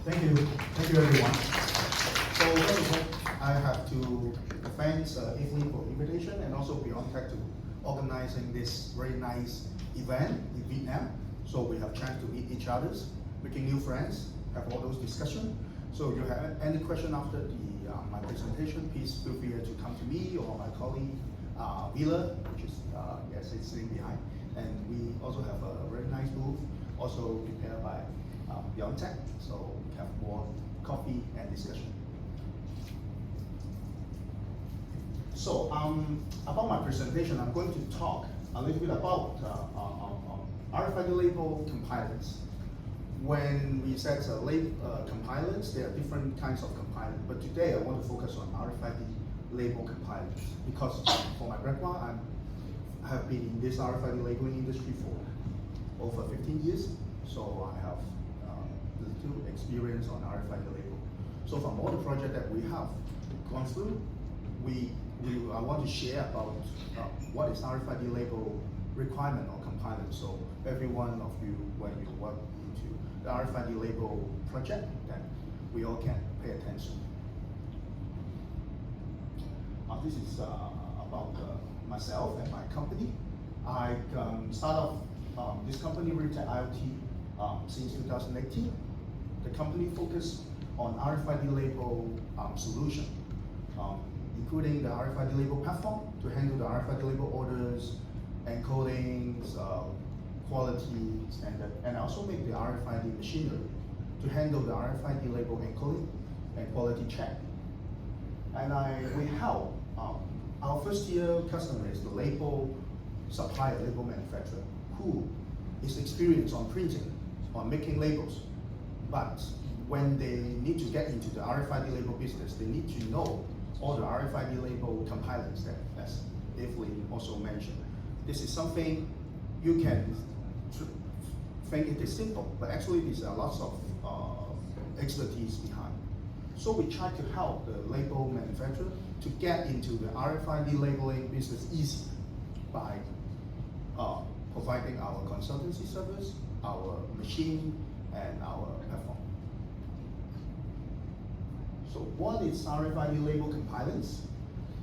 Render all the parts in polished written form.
Thank you everyone. So first of all, I have to thank Evelyn for the invitation and also Beontag to organizing this very nice event in Vietnam. So we have chance to meet each other, making new friends, have all those discussions. So if you have any question after my presentation, please feel free to come to me or my colleague Vila, which is yes, it's sitting behind. And we also have a very nice booth, also prepared by Beontag. So we have more coffee and discussion. So about my presentation, I'm going to talk a little bit about RFID label compilers. When we said compilers, there are different kinds of compilers, but today I want to focus on RFID label compilers because for my background, I have been in this RFID labeling industry for over 15 years, so I have little experience on RFID label. So from all the projects that we have gone through, I want to share about what is RFID label requirement or component. So every one of you, when you work into the RFID label project, then we all can pay attention. This is about myself and my company. I started off this company, Retech IoT, since 2018. The company focused on RFID label solution, including the RFID label platform to handle the RFID label orders, encodings, qualities, and also make the RFID machinery to handle the RFID label encoding and quality check. And we help our first year customer is the label supplier, label manufacturer, who is experienced on printing, on making labels. But when they need to get into the RFID label business, they need to know all the RFID label compilers that, as Evelyn also mentioned. This is something you can think it is simple, but actually there's a lot of expertise behind. So we try to help the label manufacturer to get into the RFID labeling business easy by providing our consultancy service, our machine, and our platform. So what is RFID label compilers?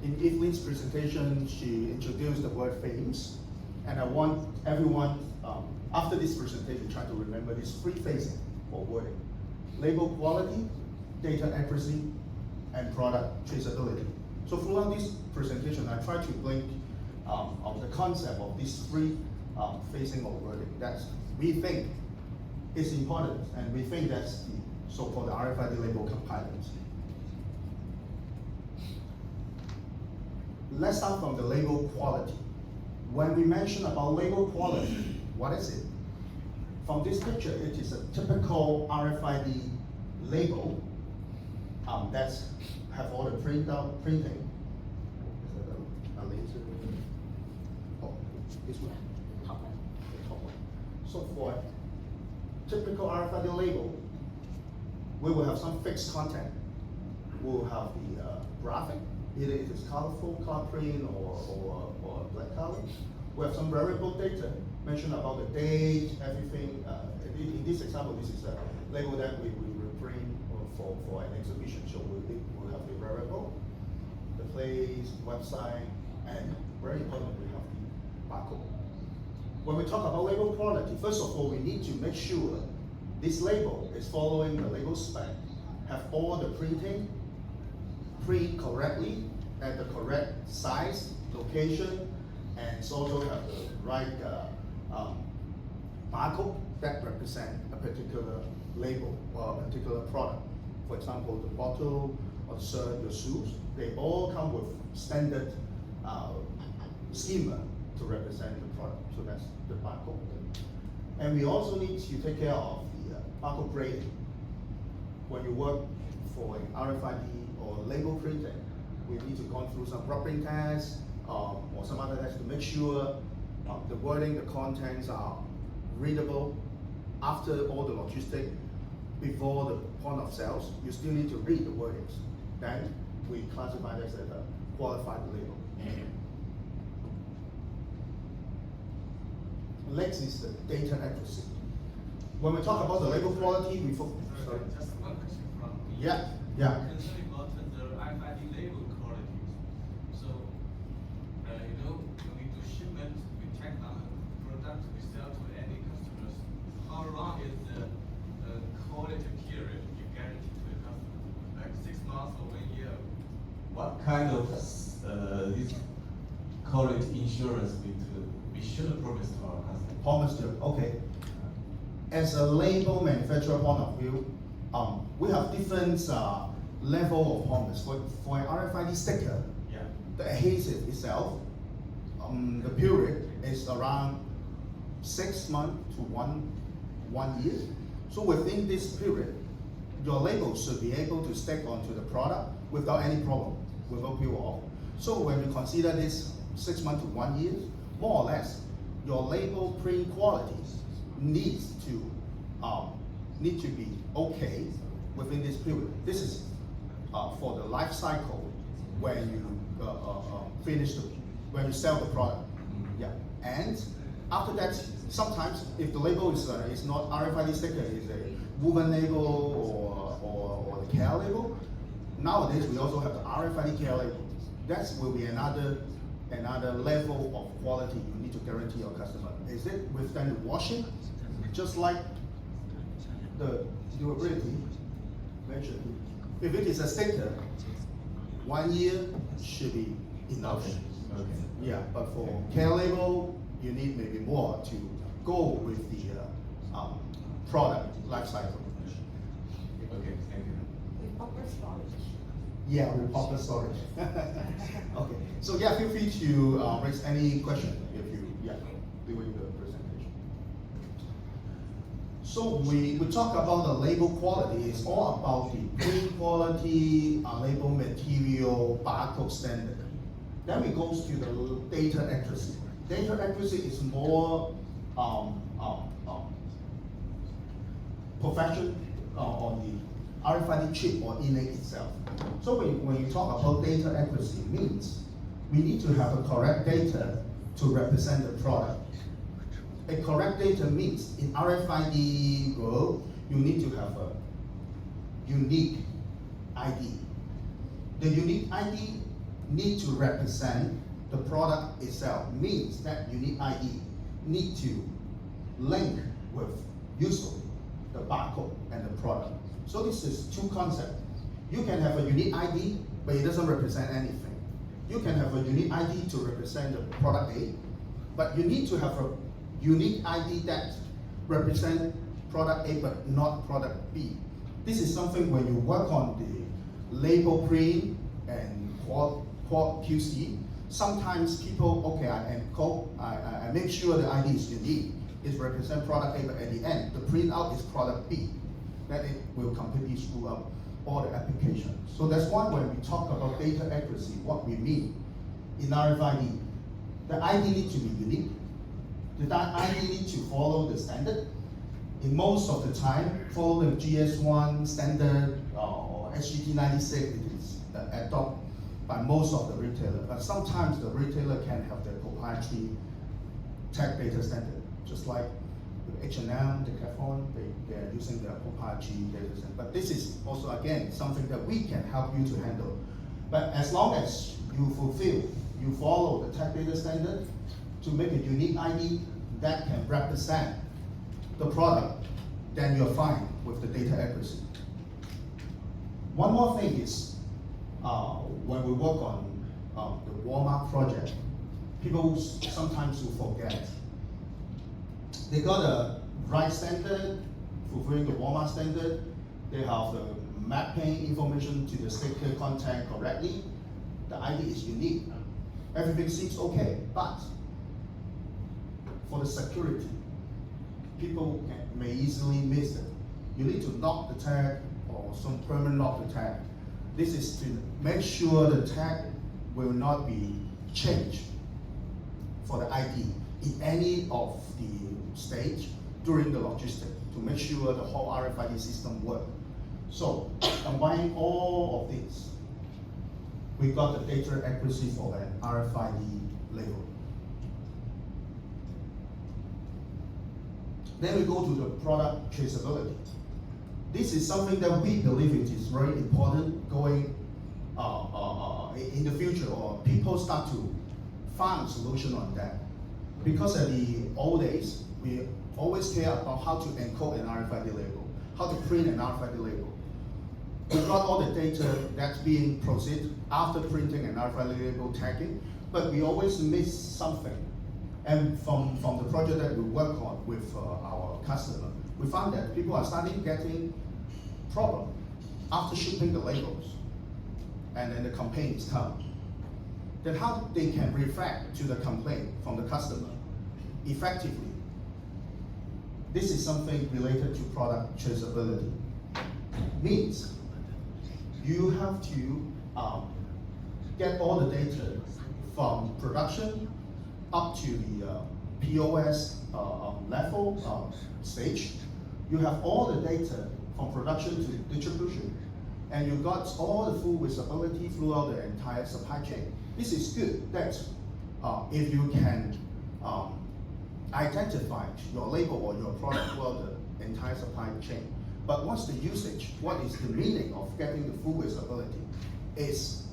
In Evelyn's presentation, she introduced the word FAMES, and I want everyone, after this presentation, try to remember this three phases for wording: label quality, data accuracy, and product traceability. So throughout this presentation, I try to link of the concept of these three phasing of wording that we think is important, and we think that's the so-called RFID label compilers. Let's start from the label quality. When we mention about label quality, what is it? From this picture, it is a typical RFID label that's have all the printing. Is that a laser? Oh, this one, top one, the top one. So for typical RFID label, we will have some fixed content. We will have the graphic, either it is colorful, color print, or black color. We have some variable data, mention about the date, everything. In this example, this is a label that we will print for an exhibition. So we'll have the variable, the place, website, and very important, we have the barcode. When we talk about label quality, first of all, we need to make sure this label is following the label spec, have all the printing, print correctly at the correct size, location, and also have the right barcode that represent a particular label or a particular product. For example, the bottle or the shirt, your shoes, they all come with standard schema to represent the product. So that's the barcode. And we also need to take care of the barcode grading. When you work for an RFID or label printing, we need to go through some rubbing tests or some other tests to make sure the wording, the contents are readable. After all the logistics, before the point of sales, you still need to read the wordings. Then we classify this as a qualified label. Next is the data accuracy. When we talk about the label quality, we focus. Sorry, just one question from me. Yeah, yeah. Concerning about the RFID label qualities. So, you need to shipment, we check on product we sell to any customers. How long is the quality period you guarantee to the customer? Like 6 months or 1 year? What kind of this quality insurance we should promise to our customers? Promise to, okay. As a label manufacturer point of view, we have different level of promise. For an RFID sticker, Yeah. the adhesive itself, the period is around 6 months to one year. So within this period, your label should be able to stick onto the product without any problem, without peel off. So when you consider this 6 months to 1 year, more or less, your label print qualities needs to be okay within this period. This is for the life cycle when you when you sell the product. Yeah, and after that, sometimes if the label is not RFID sticker, is a woven label or the care label. Nowadays we also have the RFID care label. That will be another level of quality you need to guarantee your customer. Is it withstand the washing? Just like the durability mentioned. If it is a sticker, 1 year should be enough. Okay. Yeah, but for care label, you need maybe more to go with the product life cycle. Okay, thank you. With proper storage. Yeah, with proper storage. Okay, so yeah, feel free to raise any question if you during the presentation. So we talk about the label quality. It's all about the print quality, label material, barcode standard. Then we go to the data accuracy. Data accuracy is more perfection on the RFID chip or innate itself. So when you talk about data accuracy, it means we need to have a correct data to represent the product. A correct data means in RFID world, you need to have a unique ID. The unique ID need to represent the product itself, means that unique ID need to link with usually the barcode and the product. So this is two concepts. You can have a unique ID, but it doesn't represent anything. You can have a unique ID to represent the product A, but you need to have a unique ID that represent product A but not product B. This is something when you work on the label print and quad QC, sometimes people, okay, I make sure the ID is unique, it represent product A, but at the end, the printout is product B. Then it will completely screw up all the applications. So that's why when we talk about data accuracy, what we mean in RFID, the ID need to be unique. The ID need to follow the standard. In most of the time, follow the GS1 standard or SGT96, it is adopted by most of the retailers. But sometimes the retailer can have their proprietary tag data standard, just like with H&M, Decathlon, they are using their proprietary data standard. But this is also, again, something that we can help you to handle. But as long as you follow the tag data standard to make a unique ID that can represent the product, then you're fine with the data accuracy. One more thing is, when we work on the Walmart project, people sometimes will forget. They got a right standard, fulfilling the Walmart standard. They have the mapping information to the sticker content correctly. The ID is unique. Everything seems okay, but for the security, people may easily miss it. You need to lock the tag or some permanent lock the tag. This is to make sure the tag will not be changed for the ID in any of the stage during the logistics to make sure the whole RFID system works. So combining all of this, we got the data accuracy for an RFID label. Then we go to the product traceability. This is something that we believe it is very important going in the future, or people start to find a solution on that. Because at the old days, we always care about how to encode an RFID label, how to print an RFID label. We got all the data that's being processed after printing an RFID label tagging, but we always miss something. And from the project that we work on with our customer, we found that people are starting getting problem after shipping the labels, and then the complaints come. Then how they can reflect to the complaint from the customer effectively. This is something related to product traceability. Means you have to get all the data from production up to the POS level stage. You have all the data from production to distribution, and you got all the full visibility throughout the entire supply chain. This is good. That if you can identify your label or your product throughout the entire supply chain. But what's the usage? What is the meaning of getting the full visibility? Is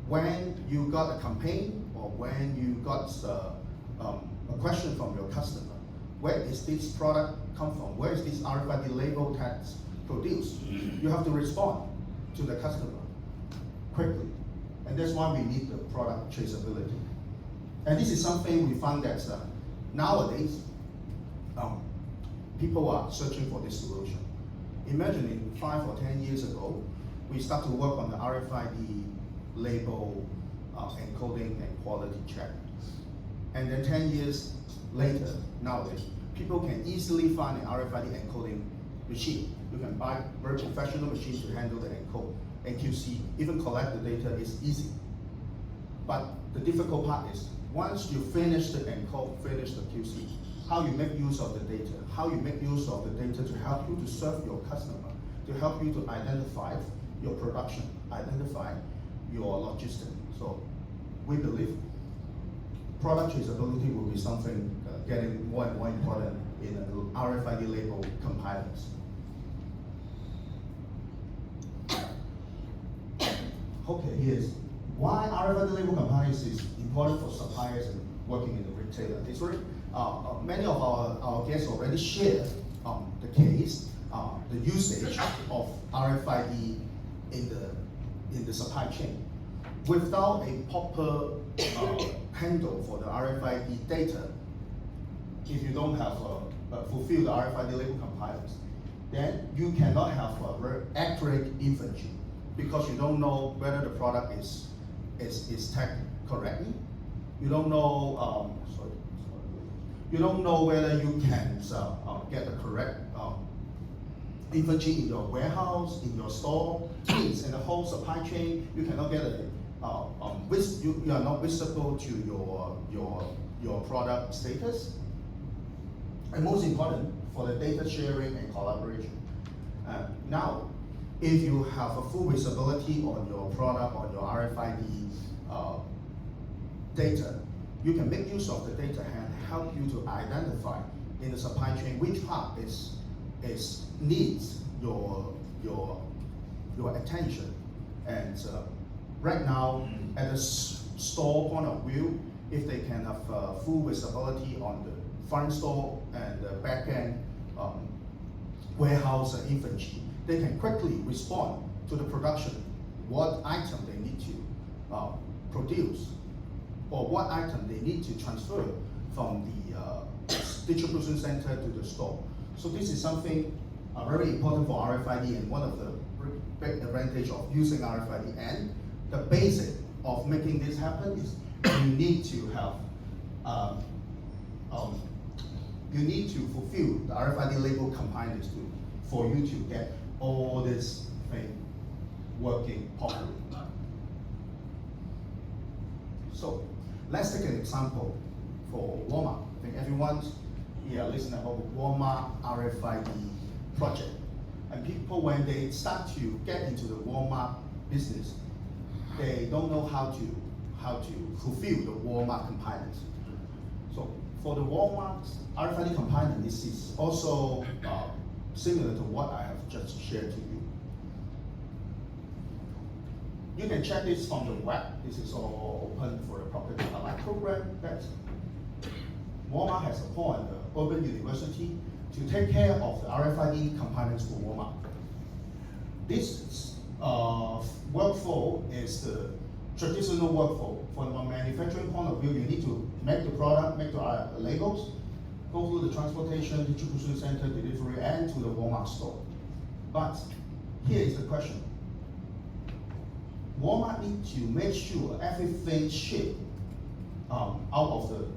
when you got a campaign or when you got a question from your customer. Where is this product come from? Where is this RFID label tags produced? You have to respond to the customer quickly. And that's why we need the product traceability. And this is something we found that nowadays, people are searching for this solution. Imagine in 5 or 10 years ago, we start to work on the RFID label encoding and quality check. And then 10 years later, nowadays, people can easily find an RFID encoding machine. You can buy a very professional machine to handle the encode, NQC, even collect the data is easy. But the difficult part is, once you finish the encode, finish the QC, how you make use of the data, how you make use of the data to help you to serve your customer, to help you to identify your production, identify your logistics. So we believe product traceability will be something getting more and more important in RFID label compilers. Okay, here's why RFID label compilers is important for suppliers and working in the retailer. It's very, many of our guests already shared the case, the usage of RFID in the supply chain. Without a proper handle for the RFID data, if you don't have fulfill the RFID label compilers, then you cannot have a very accurate inventory because you don't know whether the product is tagged correctly. You don't know you don't know whether you can get the correct inventory in your warehouse, in your store, means in the whole supply chain. You cannot get a you are not visible to your product status. And most important, for the data sharing and collaboration. Now, if you have a full visibility on your product, on your RFID data, you can make use of the data and help you to identify in the supply chain which part needs your attention. And right now, at the store point of view, if they can have full visibility on the front store and the back end warehouse inventory, they can quickly respond to the production, what item they need to produce, or what item they need to transfer from the distribution center to the store. So this is something very important for RFID, and one of the big advantage of using RFID. And the basic of making this happen is you need to have you need to fulfill the RFID label compliance for you to get all this thing working properly. So let's take an example for Walmart. I think everyone here listening about the Walmart RFID project. And people, when they start to get into the Walmart business, they don't know how to fulfill the Walmart compliance. So For the Walmart RFID component, this is also similar to what I have just shared to you. You can check this from the web. This is all open for the public alike program that Walmart has appointed the Urban University to take care of the RFID components for Walmart. This workflow is the traditional workflow. From a manufacturing point of view, you need to make the product, make the labels, go through the transportation, distribution center, delivery, and to the Walmart store. But here is the question. Walmart needs to make sure everything shipped out of the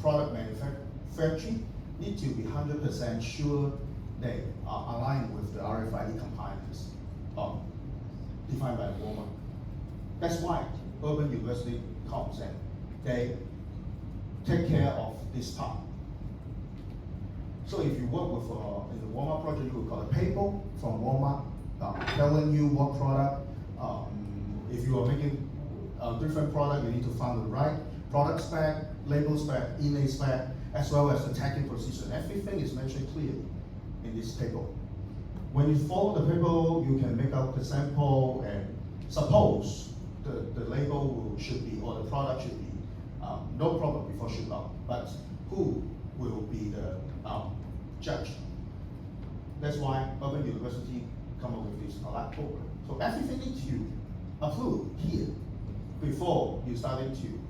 product manufacturing need to be 100% sure they are aligned with the RFID compliance defined by Walmart. That's why Urban University comes and they take care of this part. So if you work with in the Walmart project, you will got a paper from Walmart telling you what product. If you are making a different product, you need to find the right product spec, label spec, inlay spec, as well as the tagging procedure. Everything is mentioned clearly in this paper. When you follow the paper, you can make out the sample and suppose the label should be, or the product should be, no problem before ship out. But who will be the judge? That's why Urban University come up with this alike program. So everything needs to approve here before you starting to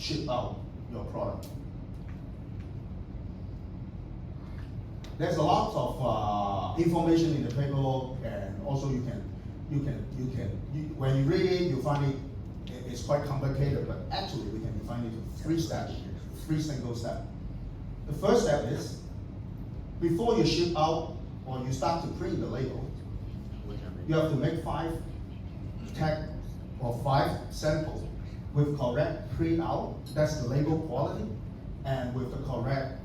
ship out your product. There's a lot of information in the paper, and also when you read it, you find it's quite complicated, but actually we can define it in 3 steps, 3 single steps. The first step is, before you ship out or you start to print the label, you have to make 5 tag or 5 samples with correct printout, that's the label quality, and with the correct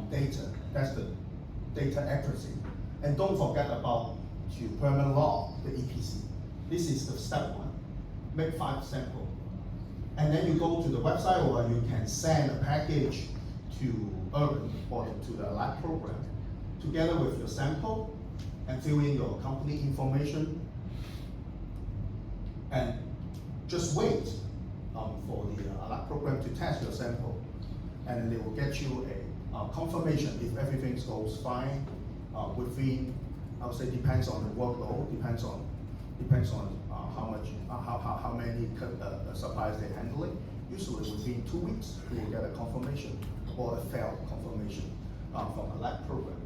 data, that's the data accuracy. And don't forget about to permanent log, the EPC. This is the step 1. Make 5 samples. And then you go to the website, or you can send a package to Urban or to the lab program together with your sample and fill in your company information, and just wait for the lab program to test your sample, and then they will get you a confirmation if everything goes fine within, I would say, depends on the workload, depends on how many suppliers they're handling. Usually within 2 weeks, you will get a confirmation or a failed confirmation from a lab program.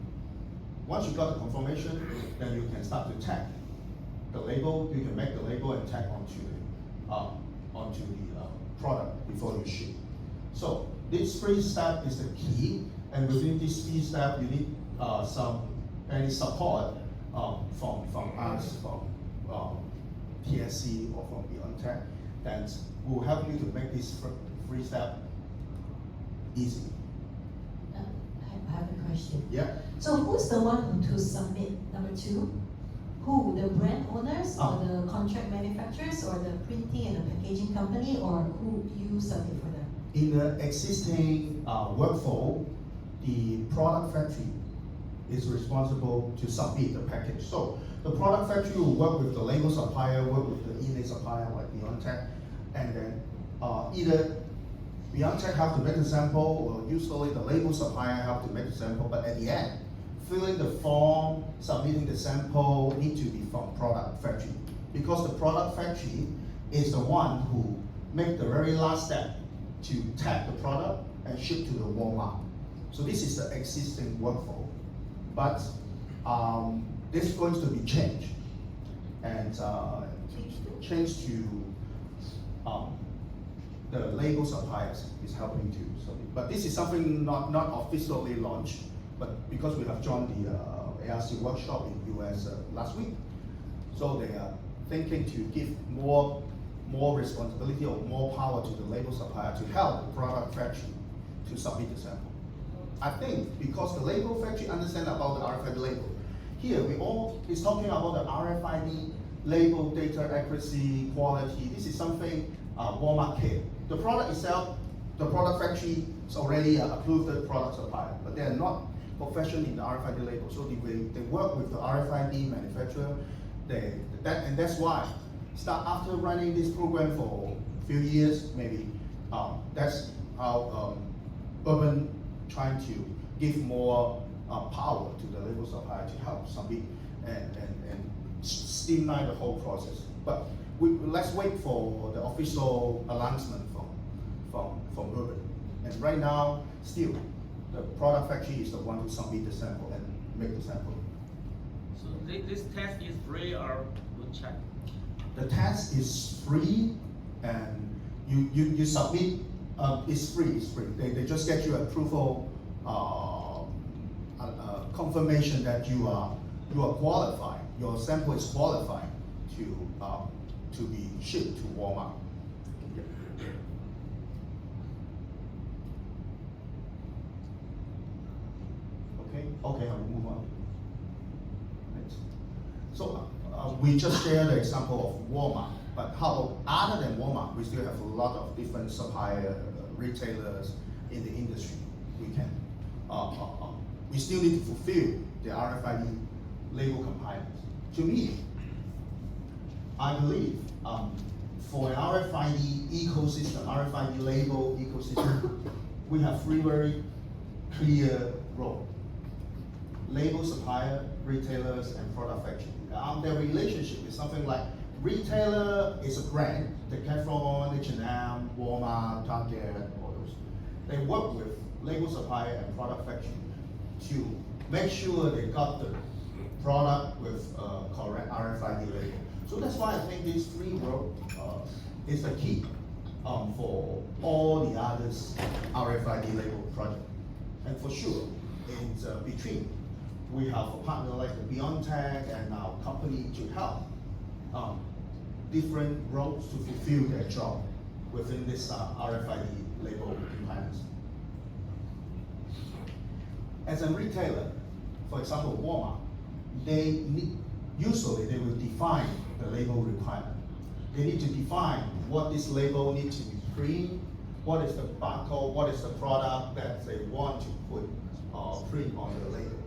Once you got the confirmation, then you can start to tag the label. You can make the label and tag onto the product before you ship. So this 3 steps is the key, and within these 3 steps, you need any support from us, from TSC or from Beontag, that will help you to make this 3 steps easy. I have a question. Yeah. So who's the one to submit number 2? Who, the brand owners or the contract manufacturers or the printing and the packaging company, or who you submit for them? In the existing workflow, the product factory is responsible to submit the package. So the product factory will work with the label supplier, work with the inlay supplier like Beontag, and then either Beontag have to make a sample, or usually the label supplier have to make a sample, but at the end, filling the form, submitting the sample need to be from product factory, because the product factory is the one who make the very last step to tag the product and ship to the Walmart. So this is the existing workflow, but this is going to be changed, and changed to the label suppliers is helping to submit. But this is something not officially launched, but because we have joined the ARC workshop in US last week, so they are thinking to give more responsibility or more power to the label supplier to help the product factory to submit the sample. I think because the label factory understand about the RFID label. Here we all is talking about the RFID label data accuracy, quality. This is something Walmart care. The product itself, the product factory is already an approved product supplier, but they are not professional in the RFID label. So they work with the RFID manufacturer. And that's why start after running this program for a few years, maybe that's how Urban trying to give more power to the label supplier to help submit and streamline the whole process. But let's wait for the official announcement from Urban. And right now, still, the product factory is the one who submit the sample and make the sample. So this test is free or we check? The test is free, and you submit. It's free. It's free. They just get you approval, confirmation that you are qualified. Your sample is qualified to be shipped to Walmart. Okay, I will move on. Next. So we just shared the example of Walmart, but how other than Walmart, we still have a lot of different supplier, retailers in the industry. We still need to fulfill the RFID label compliance. To me, I believe for an RFID ecosystem, RFID label ecosystem, we have three very clear roles. Label supplier, retailers, and product factory. Their relationship is something like retailer is a brand, Decathlon, H&M, Walmart, Target, all those. They work with label supplier and product factory to make sure they got the product with correct RFID label. So that's why I think these three roles is the key for all the others RFID label project. And for sure, in between, we have a partner like the Beontag and our company to help different roles to fulfill their job within this RFID label compliance. As a retailer, for example, Walmart, usually they will define the label requirement. They need to define what this label needs to be print, what is the barcode, what is the product that they want to put print on the label.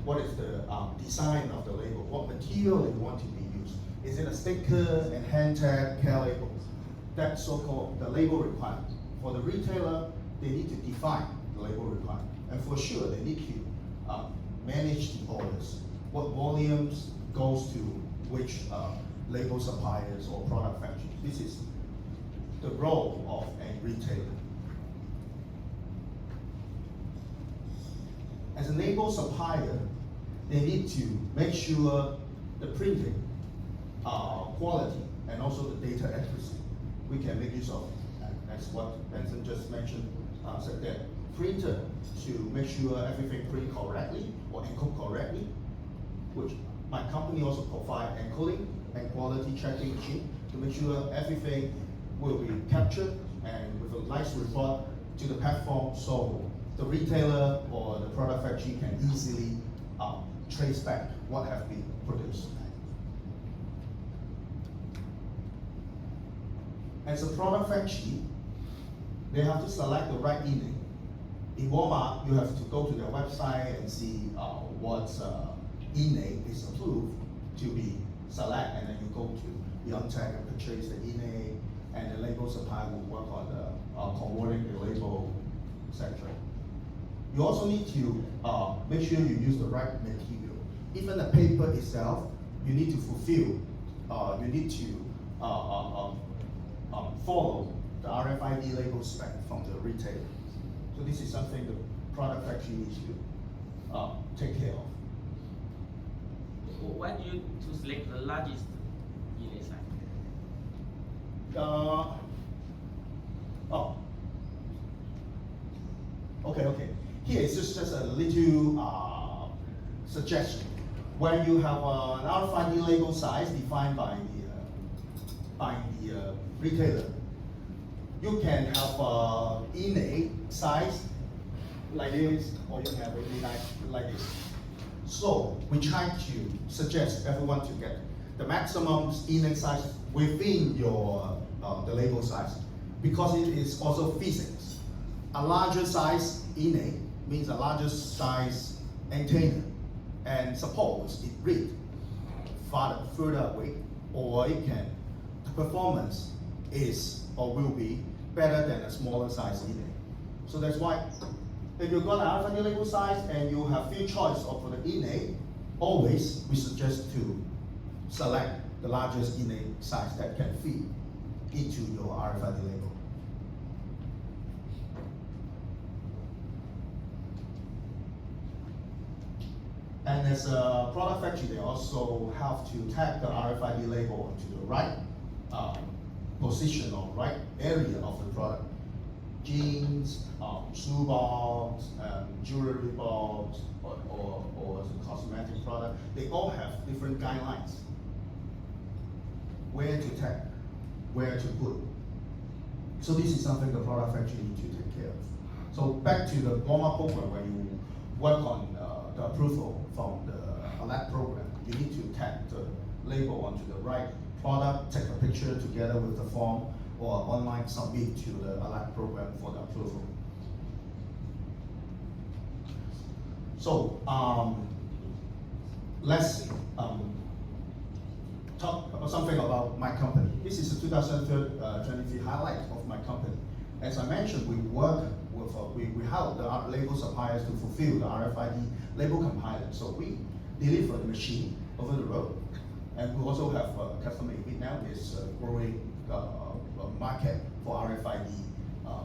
What is the design of the label? What material they want to be used? Is it a sticker and hand tag, care label? That's so-called the label requirement. For the retailer, they need to define the label requirement. And for sure, they need to manage the orders. What volumes goes to which label suppliers or product factories. This is the role of a retailer. As a label supplier, they need to make sure the printing quality and also the data accuracy we can make use of. As what Benson just mentioned, said that printer to make sure everything print correctly or encode correctly, which my company also provide encoding and quality checking machine to make sure everything will be captured and with a nice report to the platform, so the retailer or the product factory can easily trace back what has been produced. As a product factory, they have to select the right e-name. In Walmart, you have to go to their website and see what e-name is approved to be select, and then you go to Beontag and purchase the e-name, and the label supplier will work on the converting the label, etc. You also need to make sure you use the right material. Even the paper itself, you need to fulfill, you need to follow the RFID label spec from the retailer. So this is something the product factory needs to take care of. Why do you to select the largest e-name size? Okay. Here is just a little suggestion. When you have an RFID label size defined by the retailer, you can have e-name size like this, or you can have it like this. So we try to suggest everyone to get the maximum e-name size within your the label size. because it is also physics. A larger size innate means a larger size antenna, and suppose it read further away, or it can, the performance is or will be better than a smaller size innate. So that's why if you've got an RFID label size and you have few choice of the innate, always we suggest to select the largest innate size that can fit into your RFID label. And as a product factory, they also have to tag the RFID label onto the right position or right area of the product. Jeans, shoe box, jewelry box, or as a cosmetic product, they all have different guidelines. Where to tag, where to put. So this is something the product factory need to take care of. So back to the warm-up program where you work on the approval from the ALAT program, you need to tag the label onto the right product, take a picture together with the form, or online submit to the ALAT program for the approval. So let's talk about something about my company. This is the 2023 highlight of my company. As I mentioned, we work with, we help the label suppliers to fulfill the RFID label compiler. So we deliver the machine over the road. And we also have a customer in Vietnam. Is growing market for RFID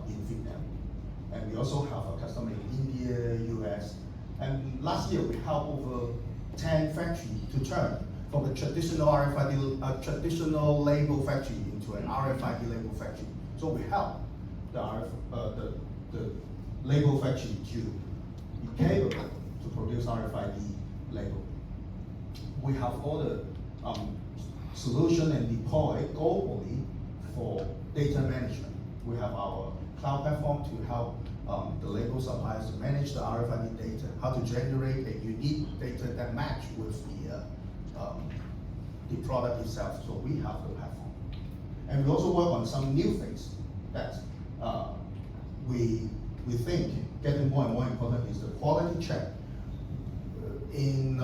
in Vietnam. And we also have a customer in India, US. And last year we helped over 10 factories to turn from a traditional RFID, traditional label factory into an RFID label factory. So we help the label factory to be capable to produce RFID label. We have all the solution and deploy globally for data management. We have our cloud platform to help the label suppliers to manage the RFID data, how to generate a unique data that match with the product itself. So we have the platform. And we also work on some new things that we think getting more and more important is the quality check. In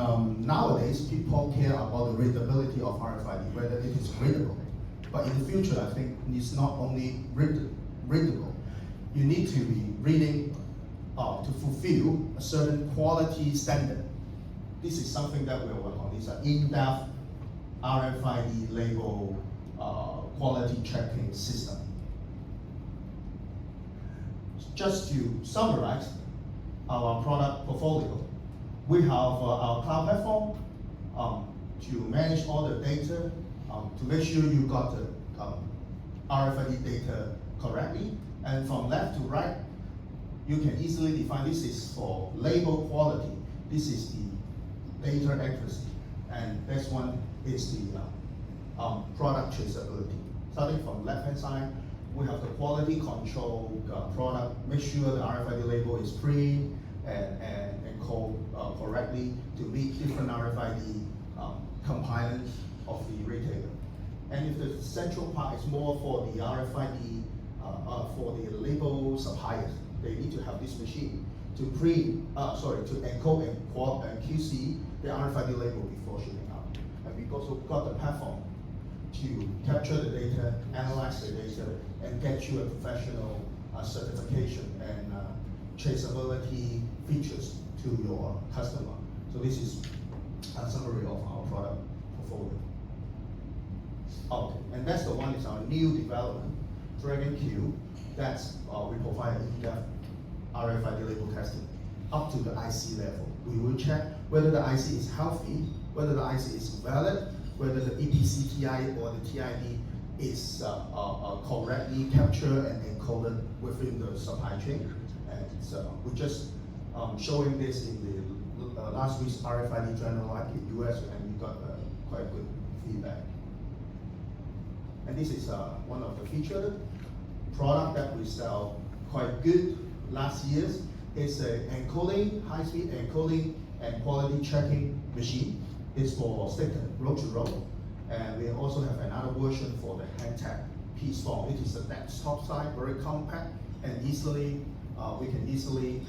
nowadays, people care about the readability of RFID, whether it is readable. But in the future, I think it's not only readable. You need to be reading to fulfill a certain quality standard. This is something that we're working on. It's an in-depth RFID label quality checking system. Just to summarize our product portfolio, we have our cloud platform to manage all the data, to make sure you got the RFID data correctly. And from left to right, you can easily define this is for label quality. This is the data accuracy. And this one is the product traceability. Starting from left-hand side, we have the quality control product. Make sure the RFID label is print and code correctly to meet different RFID components of the retailer. And if the central part is more for the RFID, for the label suppliers, they need to have this machine to to encode and QC the RFID label before shipping out. And we've also got the platform to capture the data, analyze the data, and get you a professional certification and traceability features to your customer. So this is a summary of our product portfolio. Okay, and that's the one is our new development, Dragon Q. That's we provide in-depth RFID label testing up to the IC level. We will check whether the IC is healthy, whether the IC is valid, whether the EPCTI or the TID is correctly captured and encoded within the supply chain. And so we're just showing this in the last week's RFID General like in US, and we got quite good feedback. And this is one of the featured product that we sell quite good last year's. It's a encoding, high-speed encoding and quality checking machine. It's for stick road to road. And we also have another version for the hand tag piece form. It is a desktop side, very compact, and easily we can easily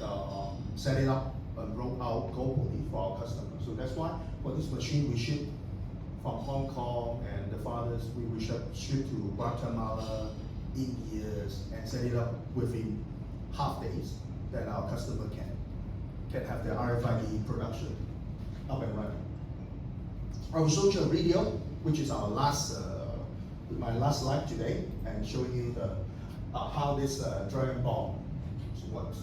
set it up and roll out globally for our customers. So that's why for this machine we ship from Hong Kong, and the fathers we ship to Guatemala, India, and set it up within half days. That our customer can have their RFID production up and running. I will show you a video, which is our my last slide today, and showing you the how this Dragon Ball works.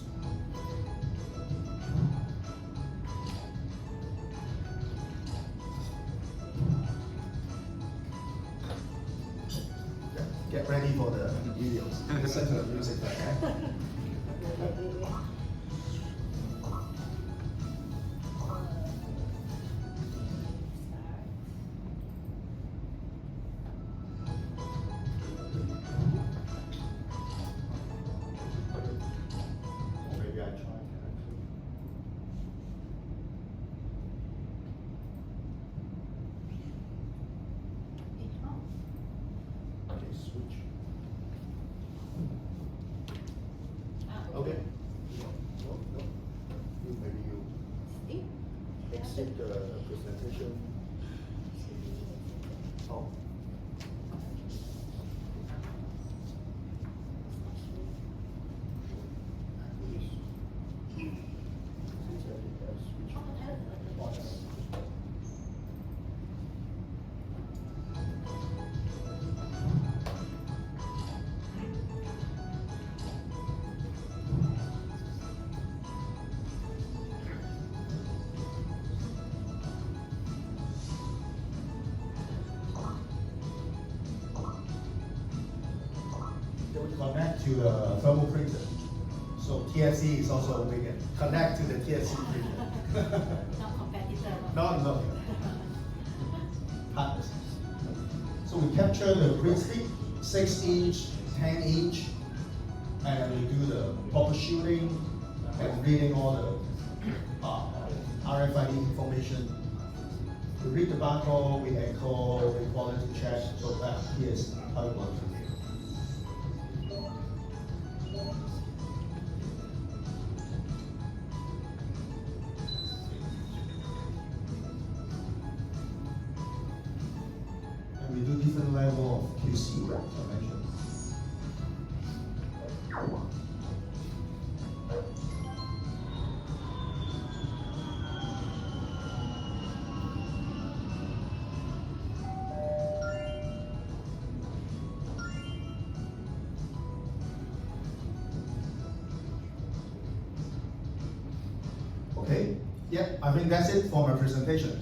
Get ready for the videos. Listen to the music, okay? Maybe I try. Okay, switch. Okay. No. Maybe you exit the presentation. Oh. Then we connect to the thermal printer. So TFC is also we can connect to the TFC printer. Not competitor. No. Partners. So we capture the print speed, 6-inch, 10-inch, and we do the troubleshooting and reading all the RFID information. We read the barcode, we encode, we quality check, so that here's how it works. And we do different level of QC, as I mentioned. Okay, yeah, I think that's it for my presentation.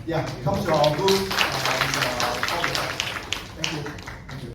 Yeah, come to our booth.